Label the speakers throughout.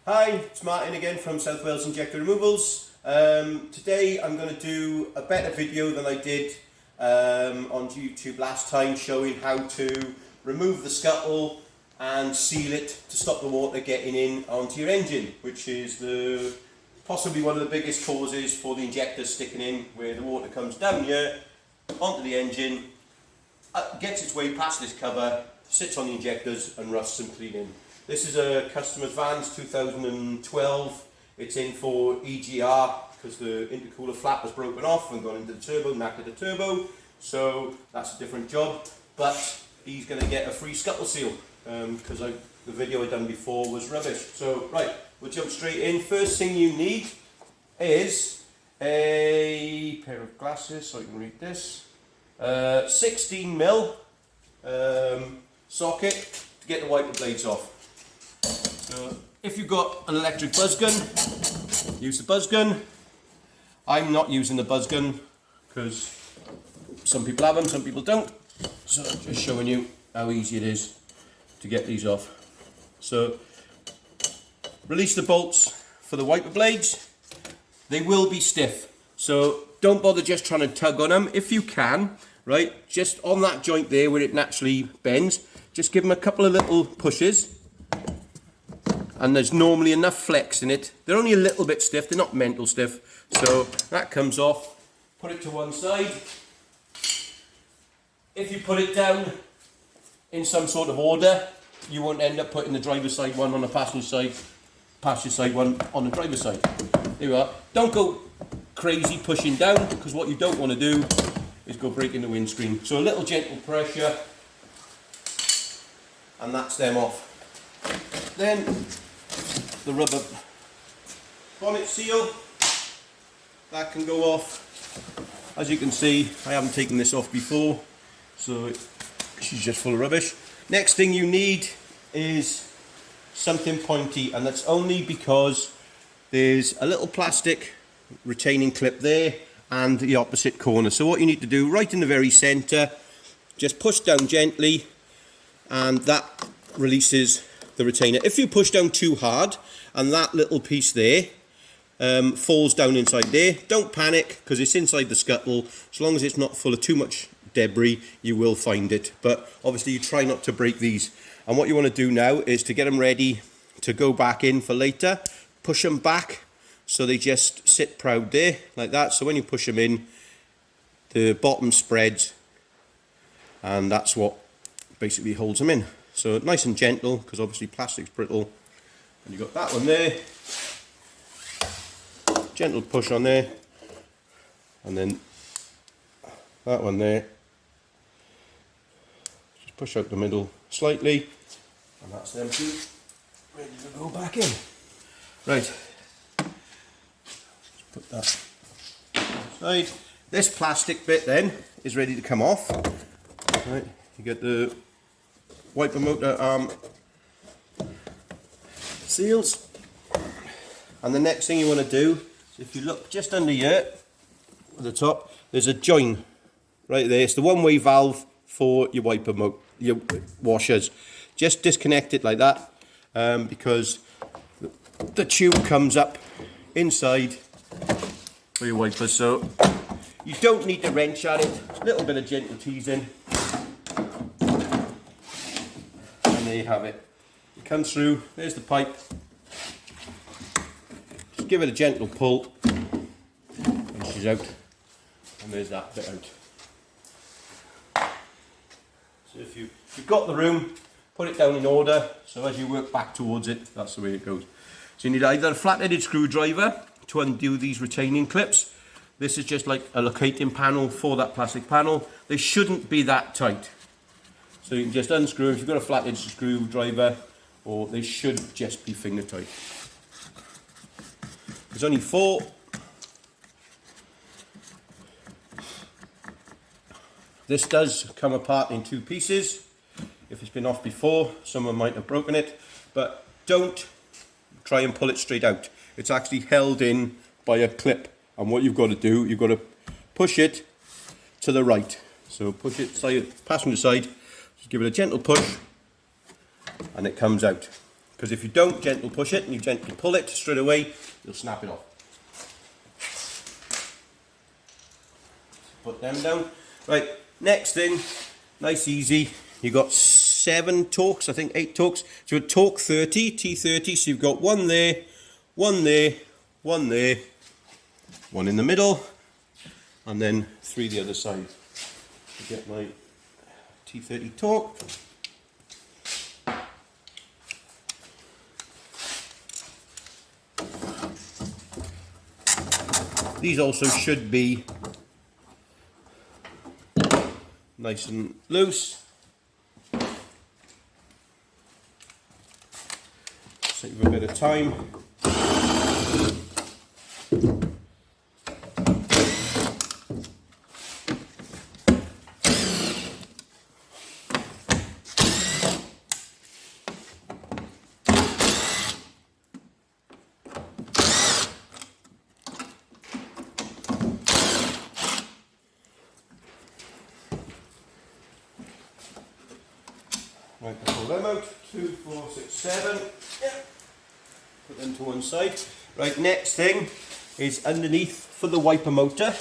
Speaker 1: Hi, it's Martin again from South Wales Injector Removals. Today I'm going to do a better video than I did on YouTube last time, showing how to remove the scuttle and seal it to stop the water getting in onto your engine, which is possibly one of the biggest causes for the injectors sticking in, where the water comes down here onto the engine, gets its way past this cover, sits on the injectors and rusts and clean in. This is a customer's van's 2012. It's in for EGR because the intercooler flap was broken off and gone into the turbo, knackered the turbo. So that's a different job. But he's going to get a free scuttle seal because the video I done before was rubbish. So right, we'll jump straight in. First thing you need is a pair of glasses so I can read this. 16mm socket to get the wiper blades off. So if you've got an electric buzz gun, use the buzz gun. I'm not using the buzz gun because some people have them, some people don't. So just showing you how easy it is to get these off. So release the bolts for the wiper blades. They will be stiff, so don't bother just trying to tug on them. If you can, right, just on that joint there where it naturally bends, just give them a couple of little pushes. And there's normally enough flex in it. They're only a little bit stiff, they're not mental stiff. So that comes off, put it to one side. If you put it down in some sort of order, you won't end up putting the driver's side one on the passenger side one on the driver's side. There you are. Don't go crazy pushing down, because what you don't want to do is go breaking the windscreen. So a little gentle pressure, and that's them off. Then the rubber bonnet seal, that can go off. As you can see, I haven't taken this off before, so she's just full of rubbish. Next thing you need is something pointy, and that's only because there's a little plastic retaining clip there and the opposite corner. So what you need to do, right in the very center, just push down gently, and that releases the retainer. If you push down too hard and that little piece there falls down inside there, don't panic, because it's inside the scuttle. As long as it's not full of too much debris, you will find it. But obviously you try not to break these. And what you want to do now is to get them ready to go back in for later. Push them back so they just sit proud there like that. So when you push them in, the bottom spreads, and that's what basically holds them in. So nice and gentle, because obviously plastic's brittle. And you've got that one there. Gentle push on there. And then that one there. Just push out the middle slightly. And that's them two ready to go back in. Right. Let's put that aside. This plastic bit then is ready to come off. Right. You get the wiper motor arm seals, and the next thing you want to do is, if you look just under here at the top, there's a join right there. It's the one-way valve for your wiper motor, your washers. Just disconnect it like that, because the tube comes up inside for your wipers. So you don't need to wrench at it. A little bit of gentle teasing. There you have it. It comes through, there's the pipe. Just give it a gentle pull, and she's out. And there's that bit out. So if you've got the room, put it down in order, so as you work back towards it, that's the way it goes. So you need either a flat-headed screwdriver to undo these retaining clips. This is just like a locating panel for that plastic panel. They shouldn't be that tight. So you can just unscrew if you've got a flat-edged screwdriver, or they should just be finger tight. There's only 4. This does come apart in 2 pieces. If it's been off before, someone might have broken it, but don't try and pull it straight out. It's actually held in by a clip, and what you've got to do, you've got to push it to the right. So push it passenger side. Just give it a gentle push, and it comes out. Because if you don't gentle push it and you gently pull it straight away, you'll snap it off. Put them down. Right, next thing, nice easy. You've got 7 torques, I think 8 torques. So a torque 30, T30, so you've got one there, one there, one there, one in the middle, and then 3 the other side. To get my T30 torque. These also should be nice and loose. Save a bit of time. Right, pull them out. 2, 4, 6, 7. Yeah. Put them to one side. Right, next thing is underneath for the wiper motor.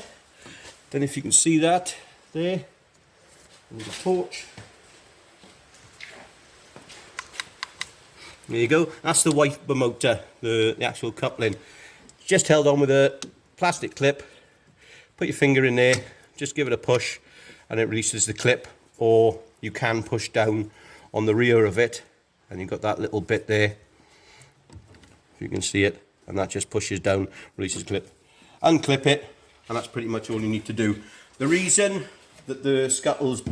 Speaker 1: Don't know if you can see that there. With the torch. There you go. That's the wiper motor, the actual coupling. Just held on with a plastic clip. Put your finger in there, just give it a push, and it releases the clip. Or you can push down on the rear of it, and you've got that little bit there, if you can see it, and that just pushes down, releases the clip. Unclip it, and that's pretty much all you need to do. The reason that the scuttles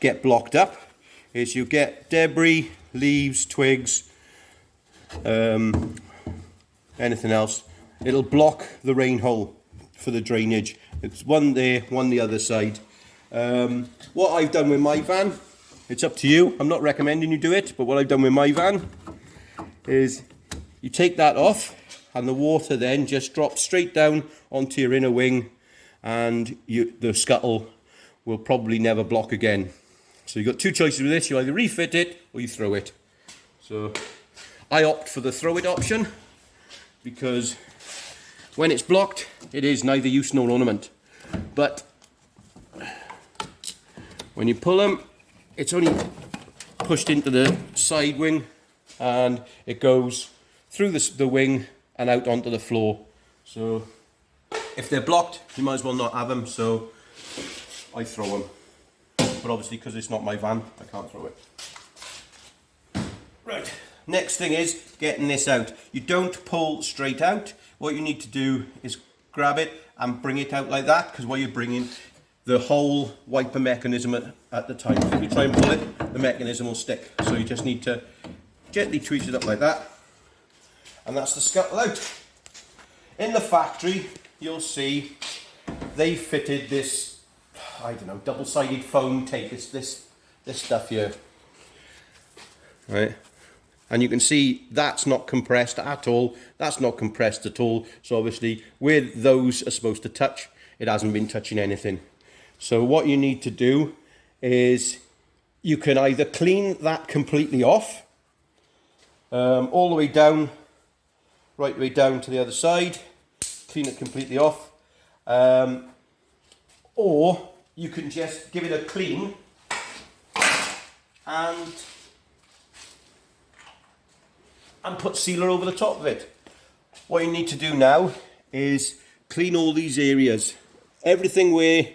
Speaker 1: get blocked up is you get debris, leaves, twigs, anything else. It'll block the rain hole for the drainage. It's one there, one the other side. What I've done with my van, it's up to you. I'm not recommending you do it, but what I've done with my van is you take that off and the water then just drops straight down onto your inner wing, and the scuttle will probably never block again. So you've got 2 choices with this. You either refit it or you throw it. So I opt for the throw it option because when it's blocked, it is neither use nor ornament. But when you pull them, it's only pushed into the side wing and it goes through the wing and out onto the floor. So if they're blocked, you might as well not have them, so I throw them. But obviously, because it's not my van, I can't throw it. Right, next thing is getting this out. You don't pull straight out. What you need to do is grab it and bring it out like that, because while you're bringing the whole wiper mechanism at the time. If you try and pull it, the mechanism will stick. So you just need to gently tweeze it up like that. And that's the scuttle out. In the factory, you'll see they fitted this, I don't know, double-sided foam tape. It's this stuff here. Right? And you can see that's not compressed at all. That's not compressed at all. So obviously, where those are supposed to touch, it hasn't been touching anything. So what you need to do is you can either clean that completely off, all the way down, right way down to the other side, clean it completely off, or you can just give it a clean and put sealer over the top of it. What you need to do now is clean all these areas, everything where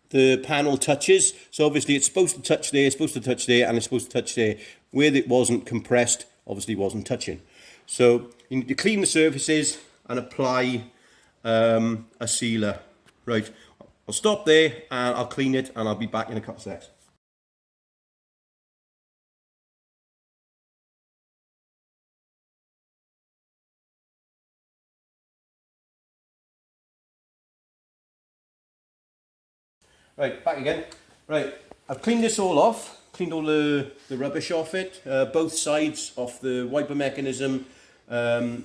Speaker 1: the panel touches. So obviously it's supposed to touch there, it's supposed to touch there, and it's supposed to touch there. Where it wasn't compressed, obviously wasn't touching. So you need to clean the surfaces and apply a sealer. Right, I'll stop there and I'll clean it and I'll be back in a couple of seconds. Right, back again. Right, I've cleaned this all off, cleaned all the rubbish off it, both sides of the wiper mechanism,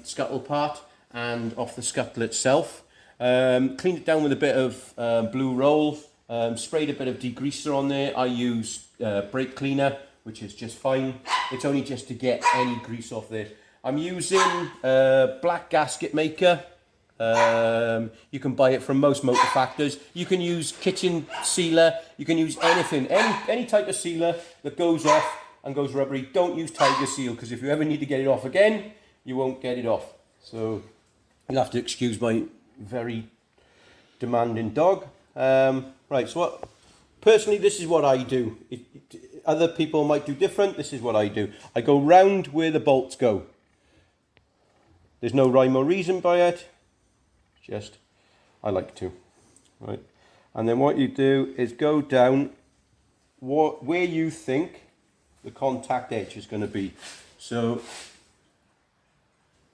Speaker 1: scuttle part, and off the scuttle itself. Cleaned it down with a bit of blue roll, sprayed a bit of degreaser on there. I use brake cleaner, which is just fine. It's only just to get any grease off there. I'm using a black gasket maker. You can buy it from most motor factors. You can use kitchen sealer. You can use anything, any type of sealer that goes off and goes rubbery. Don't use Tiger Seal, because if you ever need to get it off again, you won't get it off. So you'll have to excuse my very demanding dog. Right, so personally, this is what I do. Other people might do different. This is what I do. I go round where the bolts go. There's no rhyme or reason by it. Just, I like to. Right, and then what you do is go down where you think the contact edge is going to be. So,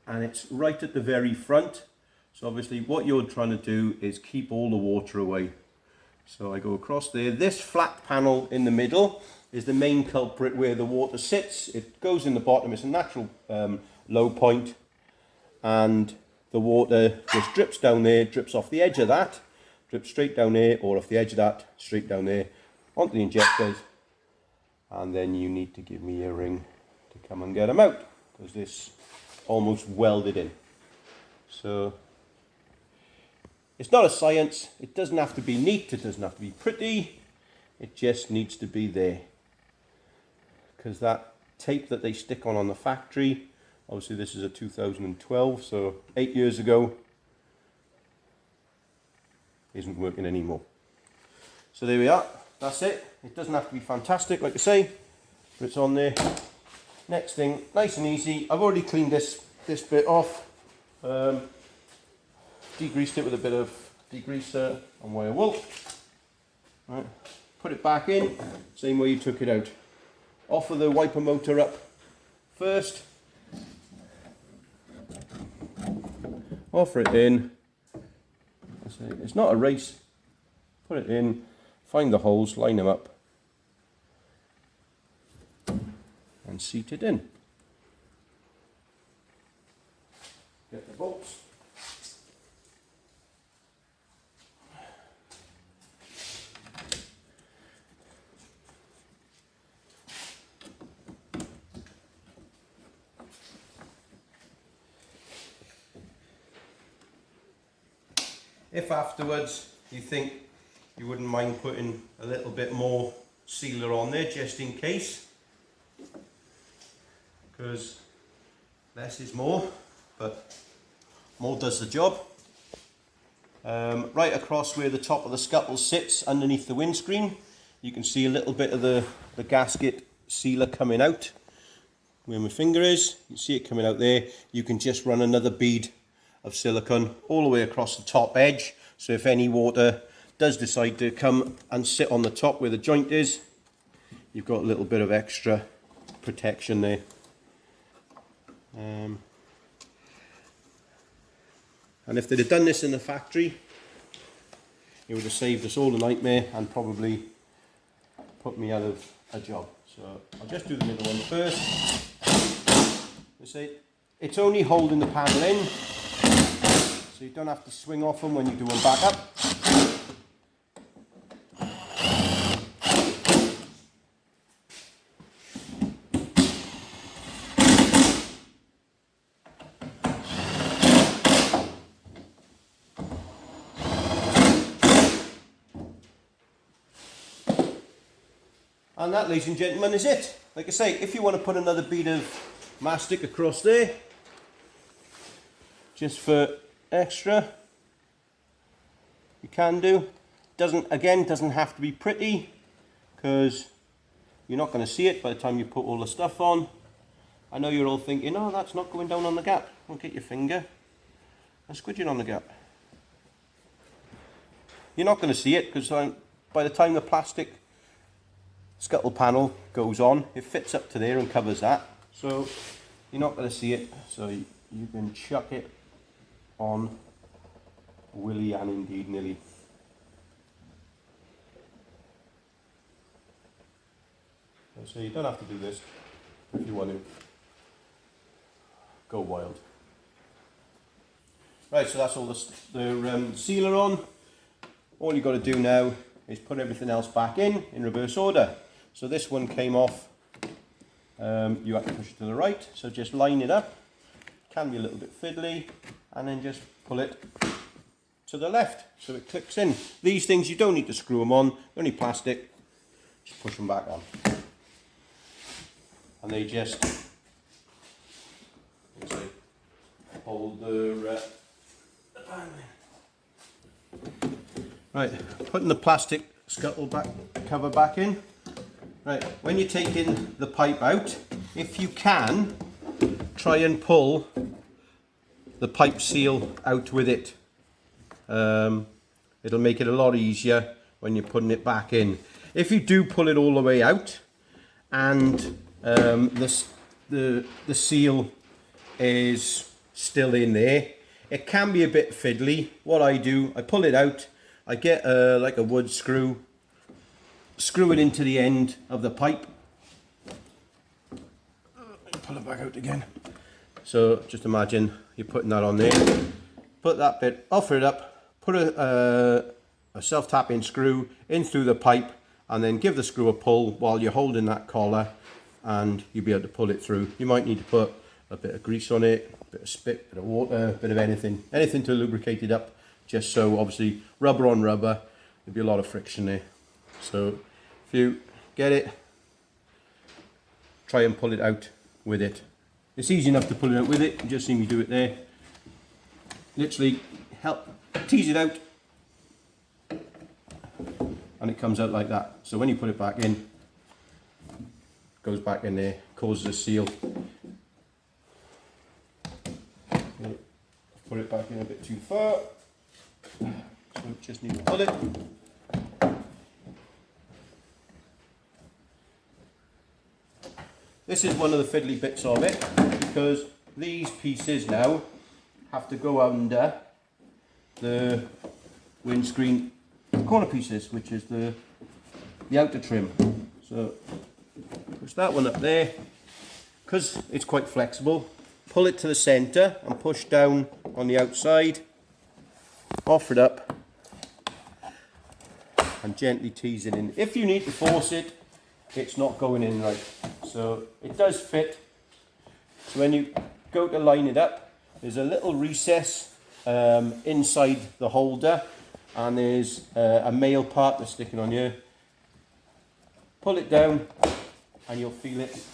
Speaker 1: and it's right at the very front. So obviously what you're trying to do is keep all the water away. So I go across there. This flat panel in the middle is the main culprit where the water sits. It goes in the bottom. It's a natural low point, and the water just drips down there, drips off the edge of that, drips straight down there, or off the edge of that, straight down there, onto the injectors. And then you need to give me a ring to come and get them out, because this almost welded in. So it's not a science. It doesn't have to be neat. It doesn't have to be pretty. It just needs to be there. Because that tape that they stick on the factory, obviously this is a 2012, so 8 years ago, isn't working anymore. So there we are. That's it. It doesn't have to be fantastic, like I say, but it's on there. Next thing, nice and easy. I've already cleaned this bit off. Degreased it with a bit of degreaser and wire wool. Right. Put it back in, same way you took it out. Offer the wiper motor up first. Offer it in. It's not a race. Put it in, find the holes, line them up, and seat it in. Get the bolts. If afterwards you think you wouldn't mind putting a little bit more sealer on there just in case, because less is more, but more does the job. Right across where the top of the scuttle sits underneath the windscreen, you can see a little bit of the gasket sealer coming out where my finger is. You see it coming out there. You can just run another bead of silicone all the way across the top edge, so if any water does decide to come and sit on the top where the joint is, you've got a little bit of extra protection there. And if they'd have done this in the factory, it would have saved us all a nightmare and probably put me out of a job. So I'll just do the middle one first. It's only holding the panel in, so you don't have to swing off them when you do them back up. And that, ladies and gentlemen, is it. Like I say, if you want to put another bead of mastic across there, just for extra, you can do. Doesn't have to be pretty, because you're not going to see it by the time you put all the stuff on. I know you're all thinking, oh, that's not going down on the gap. Well, get your finger and squidge it on the gap. You're not going to see it, because by the time the plastic scuttle panel goes on, it fits up to there and covers that, so you're not going to see it. So you can chuck it on willy and indeed nilly. So you don't have to do this if you want to go wild. Right, so that's all the sealer on. All you've got to do now is put everything else back in reverse order. So this one came off you have to push it to the right, so just line it up. Can be a little bit fiddly, and then just pull it to the left so it clicks in. These things you don't need to screw them on, they're only plastic, just push them back on. And they just hold the pan in. Right, putting the plastic scuttle back cover back in. Right, when you're taking the pipe out, if you can, try and pull the pipe seal out with it. It'll make it a lot easier when you're putting it back in. If you do pull it all the way out and the seal is still in there, it can be a bit fiddly. What I do, I pull it out, I get like a wood screw, screw it into the end of the pipe, pull it back out again. So just imagine you're putting that on there, put that bit, offer it up, put a self-tapping screw in through the pipe, and then give the screw a pull while you're holding that collar, and you'll be able to pull it through. You might need to put a bit of grease on it, a bit of spit, a bit of water, a bit of anything to lubricate it up, just so obviously rubber on rubber, there'll be a lot of friction there. So if you get it, try and pull it out with it. It's easy enough to pull it out with it, you just see me do it there. Literally help tease it out, and it comes out like that. So when you put it back in, it goes back in there, causes a seal. Put it back in a bit too far, so just need to pull it. This is one of the fiddly bits of it, because these pieces now have to go under the windscreen corner pieces, which is the outer trim. So push that one up there, because it's quite flexible. Pull it to the centre and push down on the outside, offer it up, and gently tease it in. If you need to force it, it's not going in right. So it does fit. So when you go to line it up, there's a little recess inside the holder, and there's a male part that's sticking on here. Pull it down and you'll feel it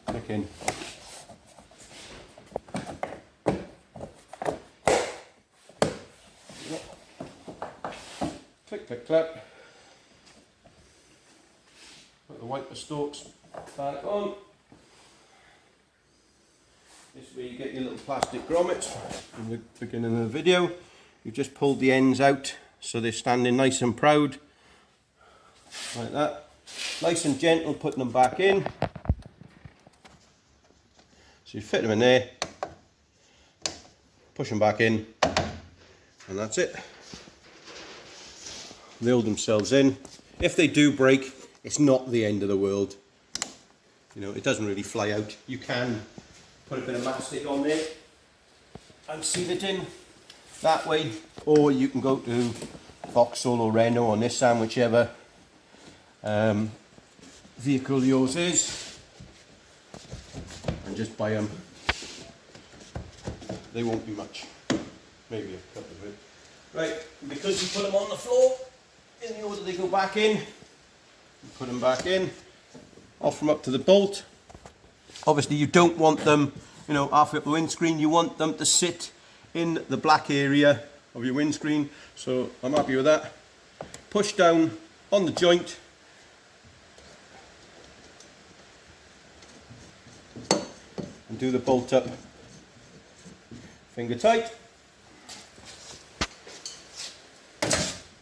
Speaker 1: click in. Click, click, click. Put the wiper stalks back on. This way you get your little plastic grommets from the beginning of the video. You've just pulled the ends out so they're standing nice and proud. Like that. Nice and gentle putting them back in. So you fit them in there, push them back in, and that's it. They'll themselves in. If they do break, it's not the end of the world. You know, it doesn't really fly out. You can put a bit of mastic on there and seal it in that way, or you can go to Vauxhall or Renault or Nissan, whichever vehicle yours is, and just buy them. They won't be much, maybe a couple of it. Right, because you put them on the floor in the order they go back in, you put them back in, off them up to the bolt. Obviously you don't want them, you know, halfway up the windscreen. You want them to sit in the black area of your windscreen, so I'm happy with that. Push down on the joint, and do the bolt up finger tight.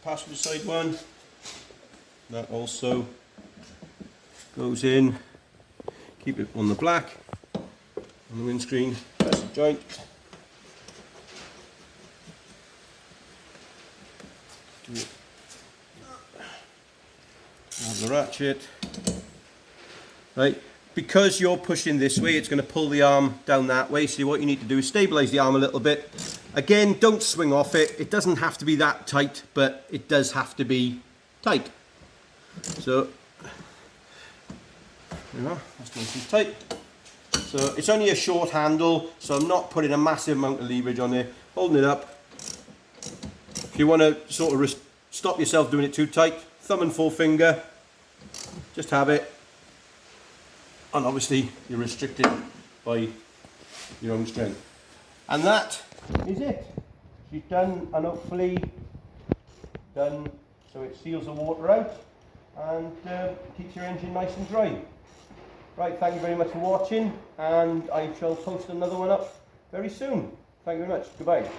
Speaker 1: Passenger side one, that also goes in. Keep it on the black, on the windscreen, press the joint. Grab the ratchet. Right, because you're pushing this way, it's going to pull the arm down that way, so what you need to do is stabilise the arm a little bit. Again, don't swing off it. It doesn't have to be that tight, but it does have to be tight. So There you are, that's nice and tight. So it's only a short handle, so I'm not putting a massive amount of leverage on there. Holding it up. If you want to sort of stop yourself doing it too tight, thumb and forefinger, just have it. And obviously you're restricted by your own strength. And that is it. She's done, and hopefully done so it seals the water out and keeps your engine nice and dry. Right, thank you very much for watching, and I shall post another one up very soon. Thank you very much. Goodbye.